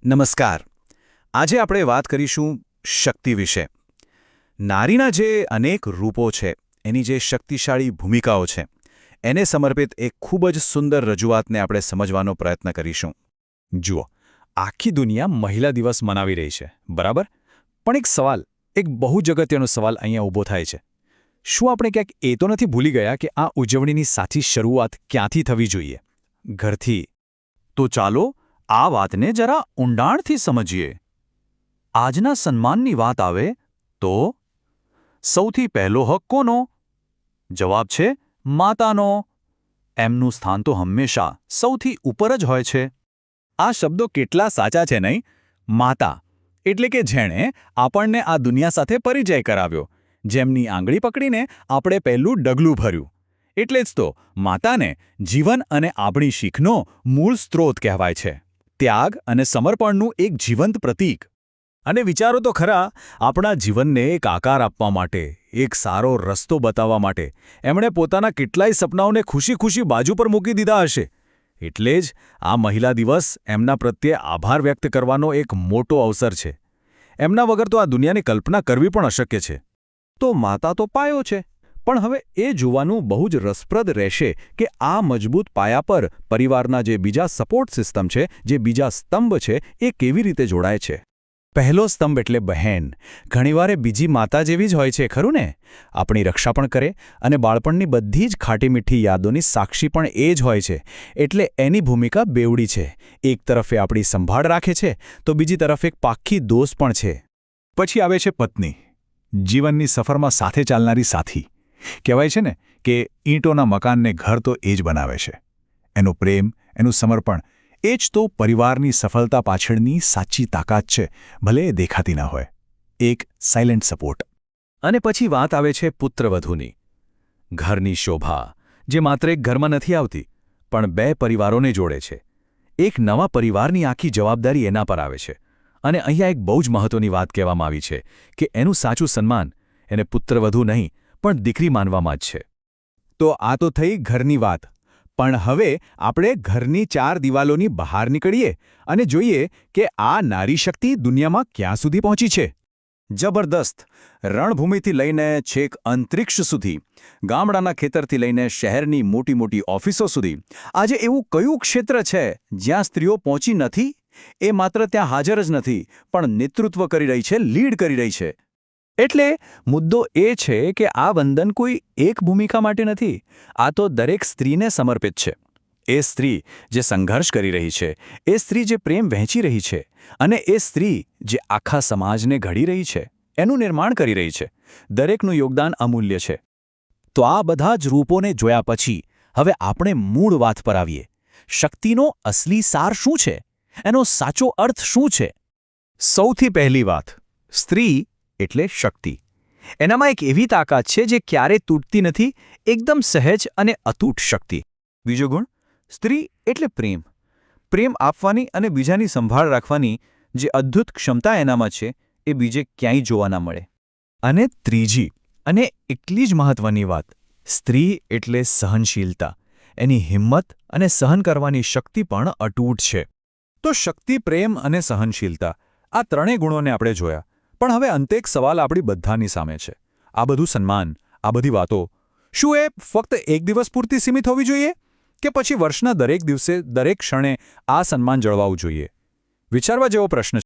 નમસ્કાર. આજે આપણે વાત કરીશું શક્તિ વિશે. નારીના જે અનેક રૂપો છે, એની જે શક્તિશાળી ભૂમિકાઓ છે, એને સમર્પિત એક ખૂબ જ સુંદર રજૂઆતને આપણે સમજવાનો પ્રયત્ન કરીશું. જુઓ, આખી દુનિયા મહિલા દિવસ મનાવી રહી છે, બરાબર? પણ એક સવાલ, એક બહુ જ અગત્યનો સવાલ અહીંયા ઊભો થાય છે. શું આપણે ક્યાંક એ તો નથી ભૂલી ગયા કે આ ઉજવણીની સાચી શરૂઆત ક્યાંથી થવી જોઈએ? ઘરથી. તો ચાલો આ વાતને જરા ઊંડાણથી સમજીએ. આજના સન્માનની વાત આવે તો સૌથી પહેલો હક કોનો? જવાબ છે માતાનો. એમનું સ્થાન તો હંમેશા સૌથી ઉપર જ હોય છે. આ શબ્દો કેટલા સાચા છે નહીં? માતા એટલે કે જેણે આપણને આ દુનિયા સાથે પરિચય કરાવ્યો, જેમની આંગળી પકડીને આપણે પહેલું ડગલું ભર્યું. એટલે જ તો માતાને જીવન અને આપણી શીખનો મૂળ સ્ત્રોત કહેવાય છે. ત્યાગ અને સમર્પણનું એક જીવંત પ્રતીક. અને વિચારો તો ખરા, આપણા જીવનને એક આકાર આપવા માટે, એક સારો રસ્તો બતાવવા માટે એમણે પોતાના કેટલાય સપનાઓને ખુશી-ખુશી બાજુ પર મૂકી દીધા હશે. એટલે જ આ મહિલા દિવસ એમના પ્રત્યે આભાર વ્યક્ત કરવાનો એક મોટો અવસર છે. એમના વગર તો આ દુનિયાની કલ્પના કરવી પણ અશક્ય છે. તો માતા તો પાયો છે, પણ હવે એ જોવાનું બહુ જ રસપ્રદ રહેશે કે આ મજબૂત પાયા પર પરિવારના જે બીજા સપોર્ટ સિસ્ટમ છે, જે બીજા સ્તંભ છે, એ કેવી રીતે જોડાય છે. પહેલો સ્તંભ એટલે બહેન. ઘણીવાર એ બીજી માતા જેવી જ હોય છે, ખરું ને? આપણી રક્ષા પણ કરે અને બાળપણની બધી જ ખાટી મીઠી યાદોની સાક્ષી પણ એ જ હોય છે. એટલે એની ભૂમિકા બેવડી છે. એક તરફ એ આપણી સંભાળ રાખે છે, તો બીજી તરફ એક પાક્કી દોસ્ત પણ છે. પછી આવે છે પત્ની. જીવનની સફરમાં સાથે ચાલનારી સાથી. કહેવાય છે ને કે ઈંટોના મકાનને ઘર તો એ જ બનાવે છે. એનો પ્રેમ, એનું સમર્પણ, એ જ તો પરિવારની સફળતા પાછળની સાચી તાકાત છે, ભલે એ દેખાતી ન હોય. એક સાયલેન્ટ સપોર્ટ. અને પછી વાત આવે છે પુત્રવધૂની. ઘરની શોભા, જે માત્ર એક ઘરમાં નથી આવતી, પણ બે પરિવારોને જોડે છે. એક નવા પરિવારની આખી જવાબદારી એના પર આવે છે. અને અહીંયા એક બહુ જ મહત્વની વાત કહેવામાં આવી છે કે એનું સાચું સન્માન એને પુત્રવધુ નહીં, પણ દીકરી માનવામાં જ છે. તો આ તો થઈ ઘરની વાત. પણ હવે આપણે ઘરની ચાર દિવાલોની બહાર નીકળીએ અને જોઈએ કે આ નારી શક્તિ દુનિયામાં ક્યાં સુધી પહોંચી છે. જબરદસ્ત. રણભૂમિથી લઈને છેક અંતરિક્ષ સુધી, ગામડાના ખેતરથી લઈને શહેરની મોટી મોટી ઓફિસો સુધી, આજે એવું કયું ક્ષેત્ર છે જ્યાં સ્ત્રીઓ પહોંચી નથી? એ માત્ર ત્યાં હાજર જ નથી, પણ નેતૃત્વ કરી રહી છે, લીડ કરી રહી છે. એટલે મુદ્દો એ છે કે આ વંદન કોઈ એક ભૂમિકા માટે નથી. આ તો દરેક સ્ત્રીને સમર્પિત છે. એ સ્ત્રી જે સંઘર્ષ કરી રહી છે, એ સ્ત્રી જે પ્રેમ વહેંચી રહી છે, અને એ સ્ત્રી જે આખા સમાજને ઘડી રહી છે, એનું નિર્માણ કરી રહી છે. દરેકનું યોગદાન અમૂલ્ય છે. તો આ બધા જ રૂપોને જોયા પછી હવે આપણે મૂળ વાત પર આવીએ. શક્તિનો અસલી સાર શું છે? એનો સાચો અર્થ શું છે? સૌથી પહેલી વાત, સ્ત્રી એટલે શક્તિ. એનામાં એક એવી તાકાત છે જે ક્યારેય તૂટતી નથી, એકદમ સહેજ અને અતૂટ શક્તિ. બીજો ગુણ, સ્ત્રી એટલે પ્રેમ. પ્રેમ આપવાની અને બીજાની સંભાળ રાખવાની જે અદ્ભુત ક્ષમતા એનામાં છે, એ બીજે ક્યાંય જોવા ના મળે. અને ત્રીજી, અને એટલી જ મહત્વની વાત, સ્ત્રી એટલે સહનશીલતા. એની હિંમત અને સહન કરવાની શક્તિ પણ અતૂટ છે. તો શક્તિ, પ્રેમ અને સહનશીલતા, આ ત્રણેય ગુણોને આપણે જોયા. પણ હવે અંતે એક સવાલ આપણી બધાની સામે છે. આ બધું સન્માન, આ બધી વાતો, શું એ ફક્ત એક દિવસ પૂરતી સીમિત હોવી જોઈએ? કે પછી વર્ષના દરેક દિવસે, દરેક ક્ષણે આ સન્માન જળવાવું જોઈએ? વિચારવા જેવો પ્રશ્ન છે.